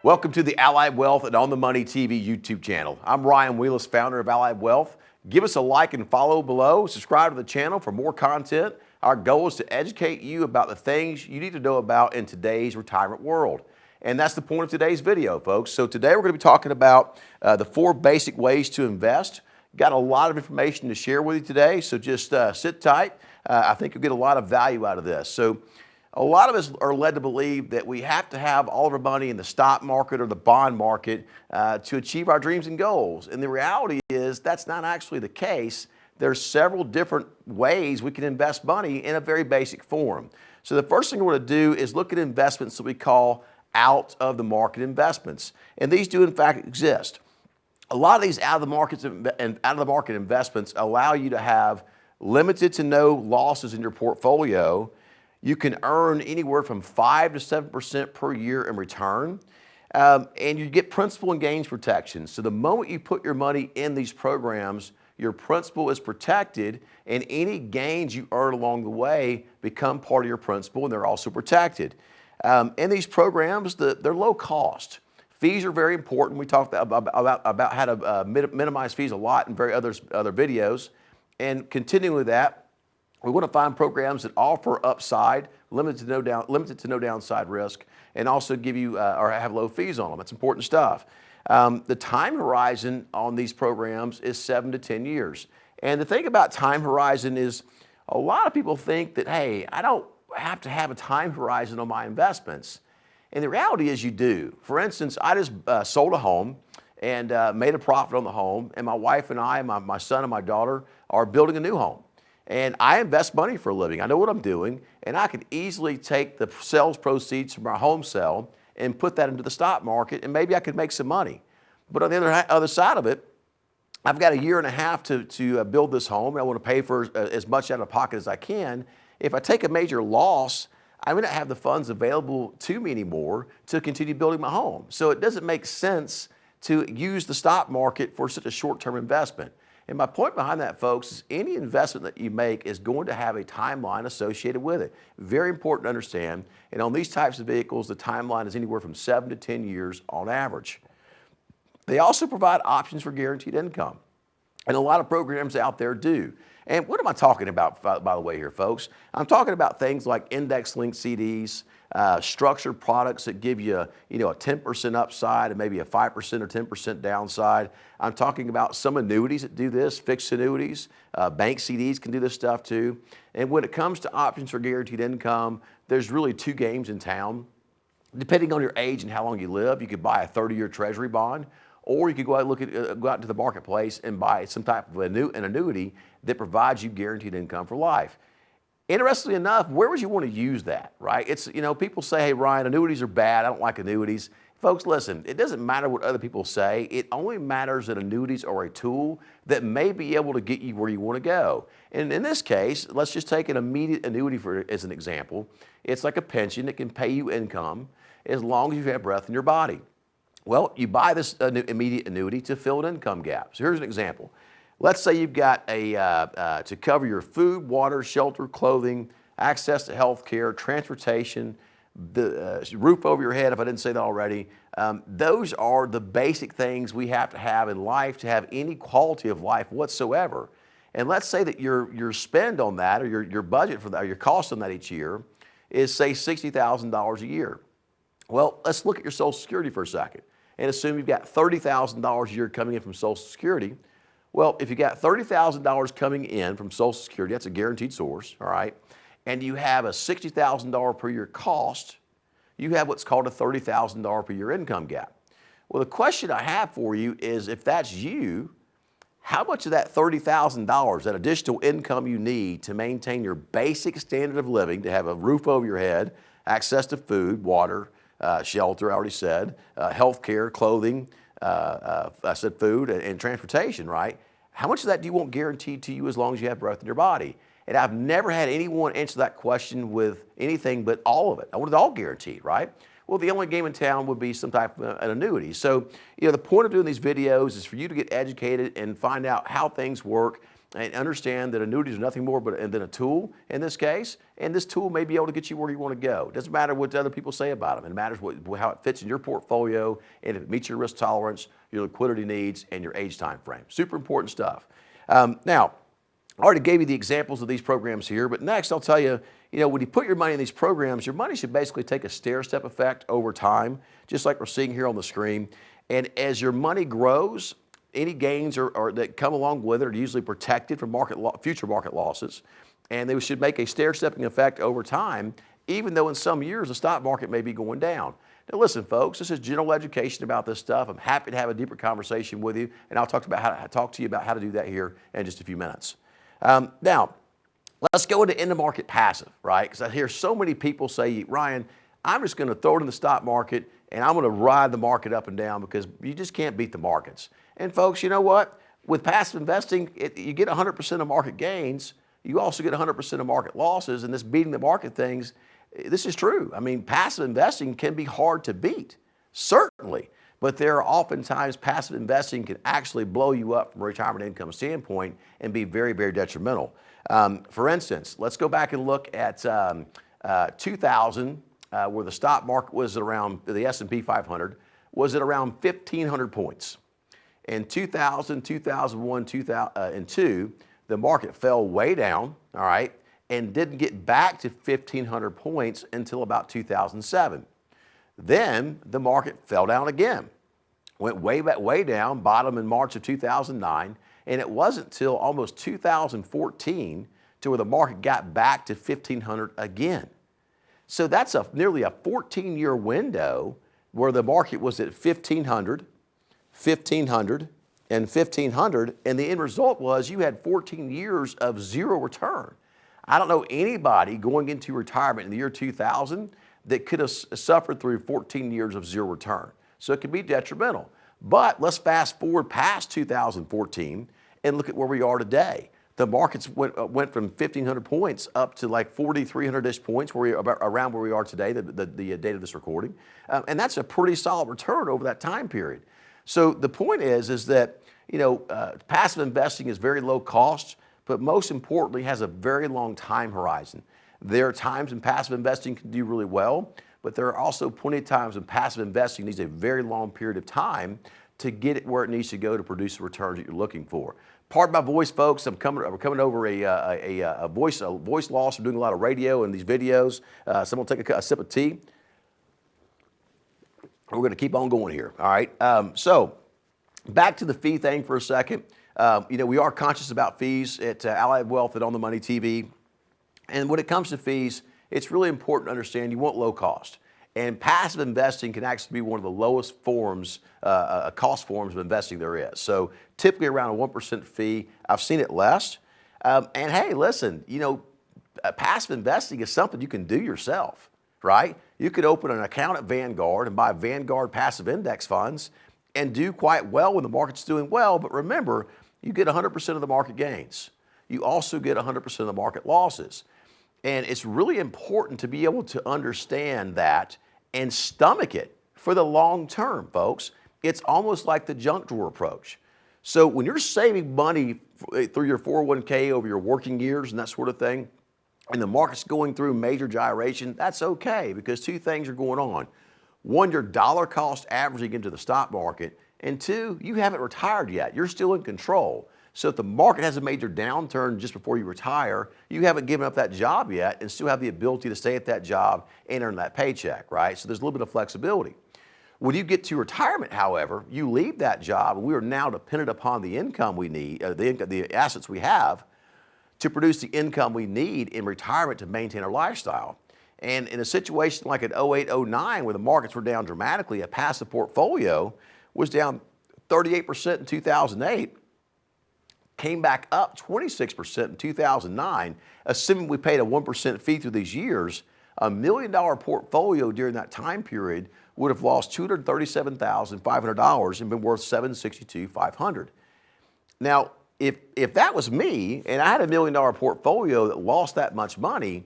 Welcome to the Allied Wealth and On the Money TV YouTube channel. I'm Ryan Wheless, founder of Allied Wealth. Give us a like and follow below. Subscribe to the channel for more content. Our goal is to educate you about the things you need to know about in today's retirement world. And that's the point of today's video, folks. So today we're going to be talking about the 4 basic ways to invest. Got a lot of information to share with you today, so just sit tight. I think you'll get a lot of value out of this. So a lot of us are led to believe that we have to have all of our money in the stock market or the bond market to achieve our dreams and goals. And the reality is that's not actually the case. There's several different ways we can invest money in a very basic form. So the first thing we're going to do is look at investments that we call out of the market investments. And these do in fact exist. A lot of these out of the market investments allow you to have limited to no losses in your portfolio. You can earn anywhere from 5 to 7% per year in return, and you get principal and gains protection. So the moment you put your money in these programs, your principal is protected, and any gains you earn along the way become part of your principal, and they're also protected. In these programs, they're low cost. Fees are very important. We talked about how to minimize fees a lot in other videos. And continuing with that, we want to find programs that offer upside, limited to no downside risk, and also give you or have low fees on them. That's important stuff. The time horizon on these programs is 7 to 10 years. And the thing about time horizon is a lot of people think that, hey, I don't have to have a time horizon on my investments. And the reality is you do. For instance, I just sold a home and made a profit on the home, and my wife and I, my son and my daughter, are building a new home. And I invest money for a living. I know what I'm doing, and I could easily take the sales proceeds from our home sale and put that into the stock market, and maybe I could make some money. But on the other side of it, I've got a year and a half to build this home, and I want to pay for as much out of pocket as I can. If I take a major loss, I may not have the funds available to me anymore to continue building my home. So it doesn't make sense to use the stock market for such a short-term investment. And my point behind that, folks, is any investment that you make is going to have a timeline associated with it. Very important to understand. And on these types of vehicles, the timeline is anywhere from 7 to 10 years on average. They also provide options for guaranteed income. And a lot of programs out there do. And what am I talking about, by the way, here, folks? I'm talking about things like index-linked CDs, structured products that give you, a 10% upside and maybe a 5% or 10% downside. I'm talking about some annuities that do this, fixed annuities. Bank CDs can do this stuff too. And when it comes to options for guaranteed income, there's really 2 games in town. Depending on your age and how long you live, you could buy a 30-year treasury bond, or you could go out into the marketplace and buy some type of an annuity that provides you guaranteed income for life. Interestingly enough, where would you want to use that, right? It's, people say, hey, Ryan, annuities are bad. I don't like annuities. Folks, listen, it doesn't matter what other people say. It only matters that annuities are a tool that may be able to get you where you want to go. And in this case, let's just take an immediate annuity as an example. It's like a pension that can pay you income as long as you have breath in your body. Well, you buy this immediate annuity to fill an income gap. So here's an example. Let's say you've got to cover your food, water, shelter, clothing, access to health care, transportation, the roof over your head, if I didn't say that already. Those are the basic things we have to have in life to have any quality of life whatsoever. And let's say that your spend on that, or your budget for that, or your cost on that each year is, say, $60,000 a year. Well, let's look at your Social Security for a second and assume you've got $30,000 a year coming in from Social Security. Well, if you got $30,000 coming in from Social Security, that's a guaranteed source, all right, and you have a $60,000 per year cost, you have what's called a $30,000 per year income gap. Well, the question I have for you is, if that's you, how much of that $30,000, that additional income you need to maintain your basic standard of living, to have a roof over your head, access to food, water, shelter, I already said, health care, clothing, I said food, and transportation, right? How much of that do you want guaranteed to you as long as you have breath in your body? And I've never had anyone answer that question with anything but all of it. I want it all guaranteed, right? Well, the only game in town would be some type of an annuity. So, the point of doing these videos is for you to get educated and find out how things work and understand that annuities are nothing more than a tool in this case, and this tool may be able to get you where you want to go. It doesn't matter what other people say about them. It matters how it fits in your portfolio and if it meets your risk tolerance, your liquidity needs, and your age time frame. Super important stuff. Now, I already gave you the examples of these programs here, but next I'll tell you, when you put your money in these programs, your money should basically take a stair-step effect over time, just like we're seeing here on the screen. And as your money grows, any gains that come along with it are usually protected from future market losses, and they should make a stair-stepping effect over time, even though in some years the stock market may be going down. Now listen, folks, this is general education about this stuff. I'm happy to have a deeper conversation with you, and I'll talk to you about how to do that here in just a few minutes. Now, let's go into end-of-market passive, right? Because I hear so many people say, Ryan, I'm just going to throw it in the stock market and I'm going to ride the market up and down because you just can't beat the markets. And folks, you know what? With passive investing, you get 100% of market gains. You also get 100% of market losses, and this beating the market things, this is true. I mean, passive investing can be hard to beat, certainly. But there are oftentimes passive investing can actually blow you up from a retirement income standpoint and be very, very detrimental. For instance, let's go back and look at 2000, where the stock market was around, the S&P 500, was at around 1,500 points. In 2000, 2001, 2002, the market fell way down, all right, and didn't get back to 1,500 points until about 2007. Then the market fell down again, went way down, bottom in March of 2009, and it wasn't till almost 2014 to where the market got back to 1,500 again. So that's nearly a 14-year window where the market was at 1,500, 1,500, and 1,500, and the end result was you had 14 years of zero return. I don't know anybody going into retirement in the year 2000 that could have suffered through 14 years of zero return. So it can be detrimental. But let's fast forward past 2014 and look at where we are today. The markets went from 1,500 points up to like 4,300-ish points, around where we are today, the date of this recording. And that's a pretty solid return over that time period. So the point is that, passive investing is very low cost, but most importantly has a very long time horizon. There are times when passive investing can do really well, but there are also plenty of times when passive investing needs a very long period of time to get it where it needs to go to produce the returns that you're looking for. Pardon my voice, folks. We're coming over a voice loss. I'm doing a lot of radio and these videos. So I'm going to take a sip of tea. We're going to keep on going here, all right? So back to the fee thing for a second. We are conscious about fees at Allied Wealth and On the Money TV. And when it comes to fees, it's really important to understand you want low cost. And passive investing can actually be one of the lowest cost forms of investing there is. So typically around a 1% fee. I've seen it less. And hey, listen, passive investing is something you can do yourself, right? You could open an account at Vanguard and buy Vanguard passive index funds and do quite well when the market's doing well. But remember, you get 100% of the market gains. You also get 100% of the market losses. And it's really important to be able to understand that and stomach it for the long term, folks. It's almost like the junk drawer approach. So when you're saving money through your 401k over your working years and that sort of thing, and the market's going through major gyration, that's okay because two things are going on. One, you're dollar cost averaging into the stock market, and two, you haven't retired yet. You're still in control. So if the market has a major downturn just before you retire, you haven't given up that job yet and still have the ability to stay at that job and earn that paycheck, right? So there's a little bit of flexibility. When you get to retirement, however, you leave that job and we are now dependent upon the income we need, the assets we have to produce the income we need in retirement to maintain our lifestyle. And in a situation like at 08, 09, where the markets were down dramatically, a passive portfolio was down 38% in 2008, came back up 26% in 2009, assuming we paid a 1% fee through these years. $1 million portfolio during that time period would have lost $237,500 and been worth $762,500. Now, if that was me and I had $1 million portfolio that lost that much money,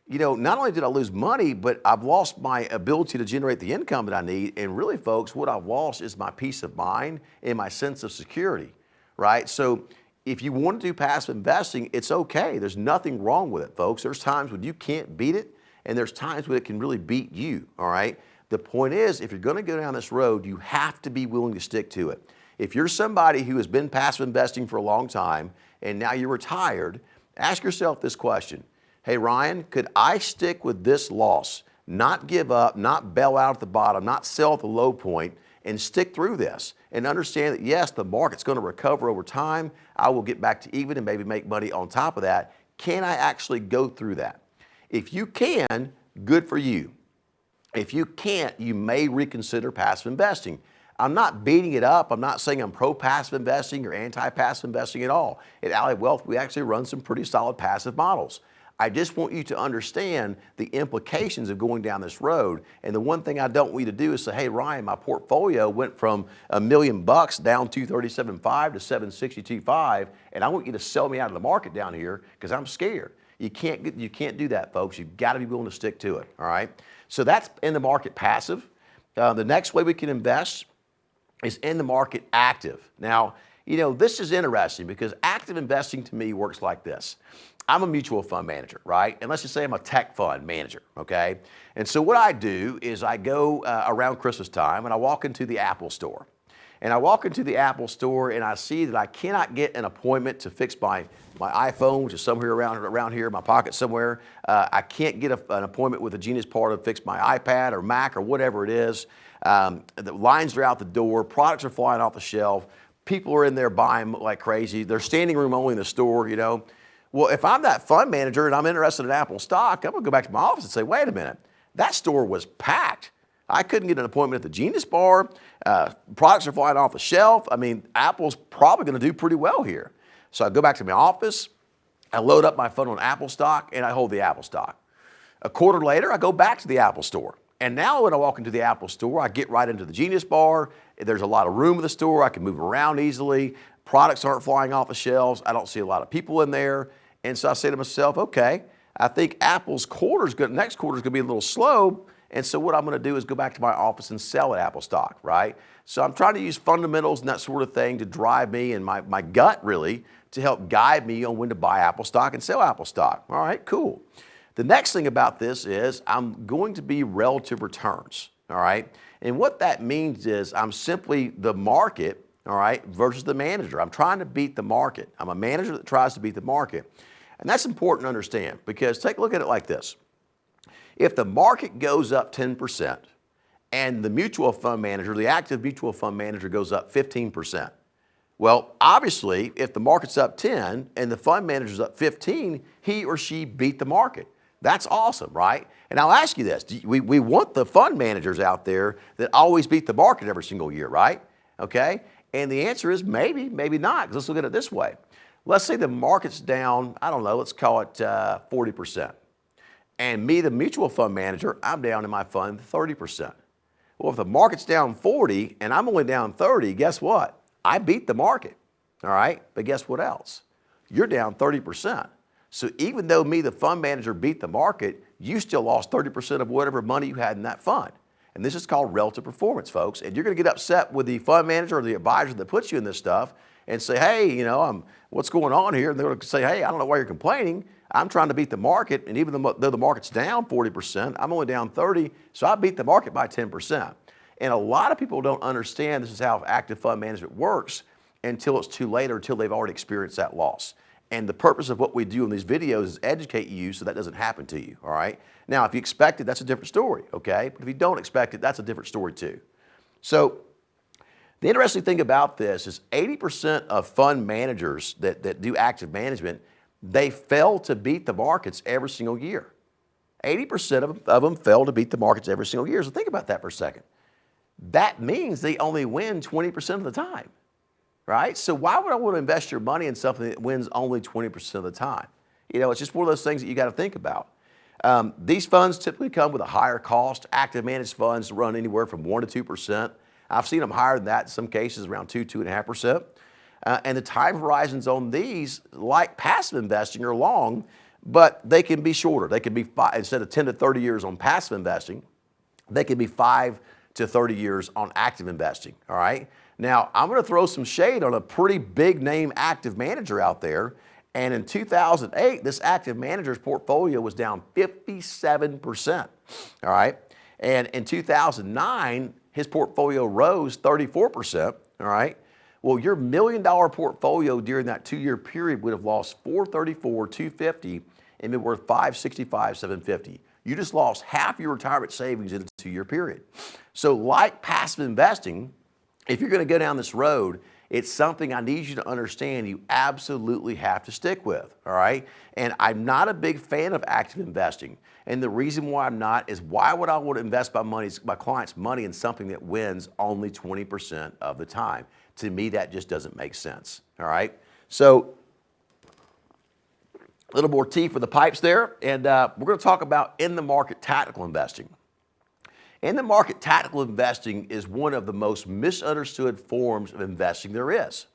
not only did I lose money, but I've lost my ability to generate the income that I need. And really, folks, what I've lost is my peace of mind and my sense of security, right? So if you want to do passive investing, it's okay. There's nothing wrong with it, folks. There's times when you can't beat it, and there's times when it can really beat you, all right? The point is, if you're gonna go down this road, you have to be willing to stick to it. If you're somebody who has been passive investing for a long time, and now you're retired, ask yourself this question. Hey, Ryan, could I stick with this loss, not give up, not bail out at the bottom, not sell at the low point, and stick through this and understand that, yes, the market's going to recover over time. I will get back to even and maybe make money on top of that. Can I actually go through that? If you can, good for you. If you can't, you may reconsider passive investing. I'm not beating it up. I'm not saying I'm pro-passive investing or anti-passive investing at all. At Allied Wealth, we actually run some pretty solid passive models. I just want you to understand the implications of going down this road. And the one thing I don't want you to do is say, hey, Ryan, my portfolio went from $1 million down 237.5 to 762.5, and I want you to sell me out of the market down here because I'm scared. You can't do that, folks. You've got to be willing to stick to it, all right? So that's in the market passive. The next way we can invest is in the market active. Now, you know, this is interesting because active investing to me works like this. I'm a mutual fund manager, right? And let's just say I'm a tech fund manager, okay? And so what I do is I go around Christmas time and I walk into the Apple store. And I walk into the Apple store and I see that I cannot get an appointment to fix my iPhone, which is somewhere around here in my pocket somewhere. I can't get an appointment with a Genius Bar to fix my iPad or Mac or whatever it is. The lines are out the door, products are flying off the shelf, people are in there buying like crazy. They're standing room only in the store, you know. Well, if I'm that fund manager and I'm interested in Apple stock, I'm gonna go back to my office and say, wait a minute, that store was packed. I couldn't get an appointment at the Genius Bar. Products are flying off the shelf. I mean, Apple's probably gonna do pretty well here. So I go back to my office, I load up my phone on Apple stock, and I hold the Apple stock. A quarter later, I go back to the Apple store. And now when I walk into the Apple store, I get right into the Genius Bar. There's a lot of room in the store. I can move around easily. Products aren't flying off the shelves. I don't see a lot of people in there. And so I say to myself, okay, I think Apple's next quarter is gonna be a little slow. And so what I'm gonna do is go back to my office and sell at Apple stock, right? So I'm trying to use fundamentals and that sort of thing to drive me and my gut really to help guide me on when to buy Apple stock and sell Apple stock. All right, cool. The next thing about this is I'm going to be relative returns, all right? And what that means is I'm simply the market, all right, versus the manager. I'm trying to beat the market. I'm a manager that tries to beat the market. And that's important to understand because take a look at it like this. If the market goes up 10% and the mutual fund manager, the active mutual fund manager goes up 15%, well, obviously, if the market's up 10 and the fund manager's up 15, he or she beat the market. That's awesome, right? And I'll ask you this. We want the fund managers out there that always beat the market every single year, right? Okay? And the answer is maybe, maybe not, because let's look at it this way. Let's say the market's down, I don't know, let's call it 40%. And me, the mutual fund manager, I'm down in my fund 30%. Well, if the market's down 40 and I'm only down 30, guess what? I beat the market, all right? But guess what else? You're down 30%. So even though me, the fund manager, beat the market, you still lost 30% of whatever money you had in that fund. And this is called relative performance, folks. And you're gonna get upset with the fund manager or the advisor that puts you in this stuff and say, hey, you know, what's going on here? And they're gonna say, hey, I don't know why you're complaining. I'm trying to beat the market, and even though the market's down 40%, I'm only down 30, so I beat the market by 10%. And a lot of people don't understand this is how active fund management works until it's too late or until they've already experienced that loss. And the purpose of what we do in these videos is educate you so that doesn't happen to you, all right? Now, if you expect it, that's a different story, okay? But if you don't expect it, that's a different story too. So the interesting thing about this is 80% of fund managers that do active management, they fail to beat the markets every single year. 80% of them fail to beat the markets every single year. So think about that for a second. That means they only win 20% of the time, right? So why would I want to invest your money in something that wins only 20% of the time? You know, it's just one of those things that you got to think about. These funds typically come with a higher cost. Active managed funds run anywhere from 1% to 2%. I've seen them higher than that in some cases, around 2.5%. And the time horizons on these, like passive investing, are long, but they can be shorter. They can be instead of 10 to 30 years on passive investing, they can be 5 to 30 years on active investing, all right? Now, I'm going to throw some shade on a pretty big name active manager out there. And in 2008, this active manager's portfolio was down 57%. All right. And in 2009, his portfolio rose 34%. All right. Well, your $1 million portfolio during that 2-year period would have lost 434, 250, and been worth 565, 750. You just lost half your retirement savings in a 2-year period. So like passive investing, if you're going to go down this road, it's something I need you to understand you absolutely have to stick with, all right? And I'm not a big fan of active investing. And the reason why I'm not is why would I want to invest my clients' money in something that wins only 20% of the time? To me, that just doesn't make sense, all right? So a little more tea for the pipes there, and we're going to talk about in-the-market tactical investing. In-the-market tactical investing is one of the most misunderstood forms of investing there is.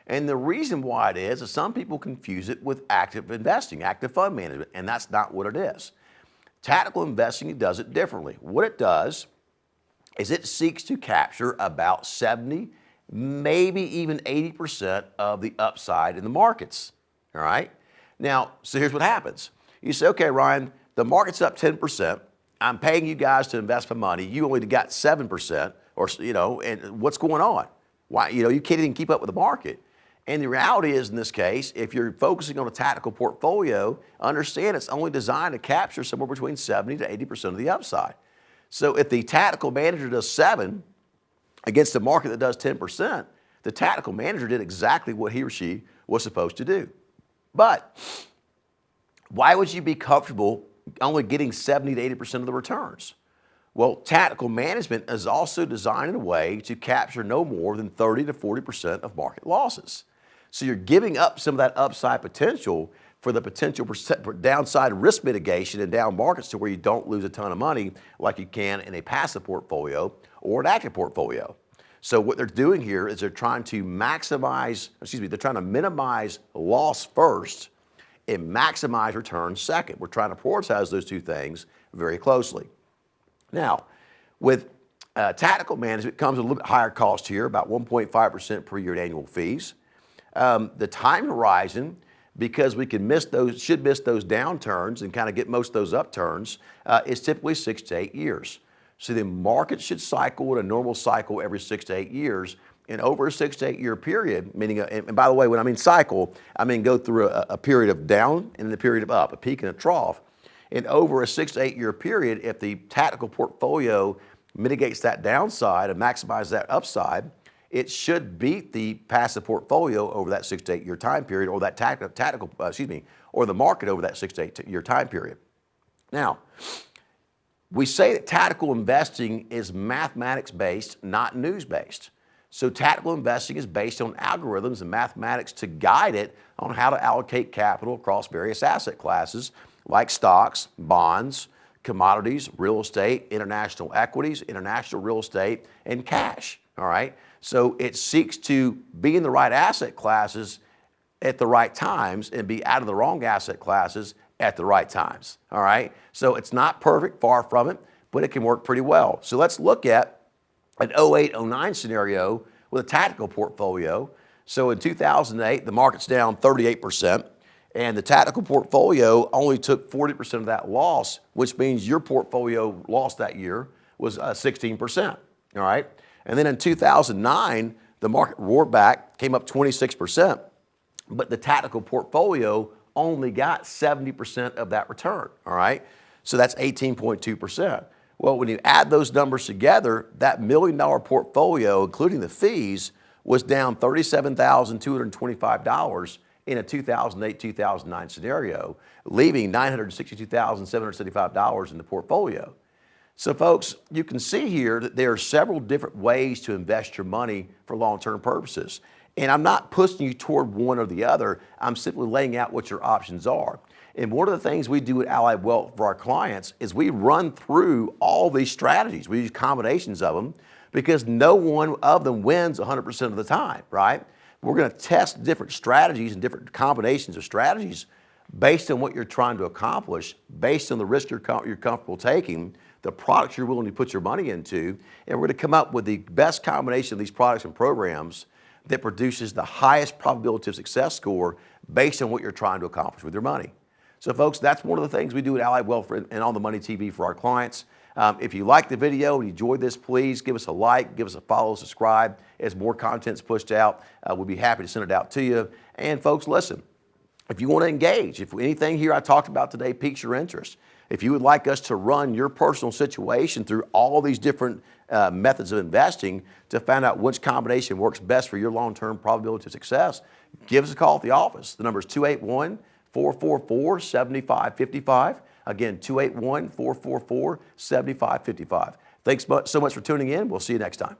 And the reason why it is some people confuse it with active investing, active fund management, and that's not what it is. Tactical investing does it differently. What it does is it seeks to capture about 70, maybe even 80% of the upside in the markets, all right? Now, so here's what happens. You say, okay, Ryan, the market's up 10%. I'm paying you guys to invest my money. You only got 7%, or, and what's going on? Why, you can't even keep up with the market. And the reality is, in this case, if you're focusing on a tactical portfolio, understand it's only designed to capture somewhere between 70 to 80% of the upside. So if the tactical manager does 7 against a market that does 10%, the tactical manager did exactly what he or she was supposed to do. But why would you be comfortable only getting 70 to 80% of the returns? Well, tactical management is also designed in a way to capture no more than 30 to 40% of market losses. So you're giving up some of that upside potential for the potential downside risk mitigation in down markets to where you don't lose a ton of money like you can in a passive portfolio or an active portfolio. So what they're doing here is they're trying to minimize loss first and maximize return second. We're trying to prioritize those two things very closely. Now, with tactical management comes a little bit higher cost here, about 1.5% per year in annual fees. The time horizon, because we should miss those downturns and kind of get most of those upturns, is typically 6 to 8 years. So the market should cycle in a normal cycle every 6 to 8 years. And over a 6 to 8 year period, meaning, and by the way, when I mean cycle, I mean go through a period of down and then a period of up, a peak and a trough. And over a 6 to 8 year period, if the tactical portfolio mitigates that downside and maximizes that upside, it should beat the passive portfolio over that 6 to 8 year time period, or that or the market over that 6 to 8 year time period. Now, we say that tactical investing is mathematics based, not news based. So tactical investing is based on algorithms and mathematics to guide it on how to allocate capital across various asset classes like stocks, bonds, commodities, real estate, international equities, international real estate, and cash, all right? So it seeks to be in the right asset classes at the right times and be out of the wrong asset classes at the right times, all right? So it's not perfect, far from it, but it can work pretty well. So let's look at an 08-09 scenario with a tactical portfolio. So in 2008, the market's down 38%, and the tactical portfolio only took 40% of that loss, which means your portfolio loss that year was 16%, all right? And then in 2009, the market roared back, came up 26%, but the tactical portfolio only got 70% of that return, all right? So that's 18.2%. Well, when you add those numbers together, that $1 million portfolio, including the fees, was down $37,225 in a 2008-2009 scenario, leaving $962,775 in the portfolio. So folks, you can see here that there are several different ways to invest your money for long-term purposes. And I'm not pushing you toward one or the other. I'm simply laying out what your options are. And one of the things we do at Allied Wealth for our clients is we run through all these strategies. We use combinations of them because no one of them wins 100% of the time, right? We're going to test different strategies and different combinations of strategies based on what you're trying to accomplish, based on the risk you're comfortable taking, the products you're willing to put your money into, and we're going to come up with the best combination of these products and programs that produces the highest probability of success score based on what you're trying to accomplish with your money. So folks, that's one of the things we do at Allied Wealth and On the Money TV for our clients. If you like the video and you enjoyed this, please give us a like, give us a follow, subscribe. As more content's pushed out, we'll be happy to send it out to you. And folks, listen, if you want to engage, if anything here I talked about today piques your interest, if you would like us to run your personal situation through all these different methods of investing to find out which combination works best for your long-term probability of success, give us a call at the office. The number is 281-444-7555. Again, 281-444-7555. Thanks so much for tuning in. We'll see you next time.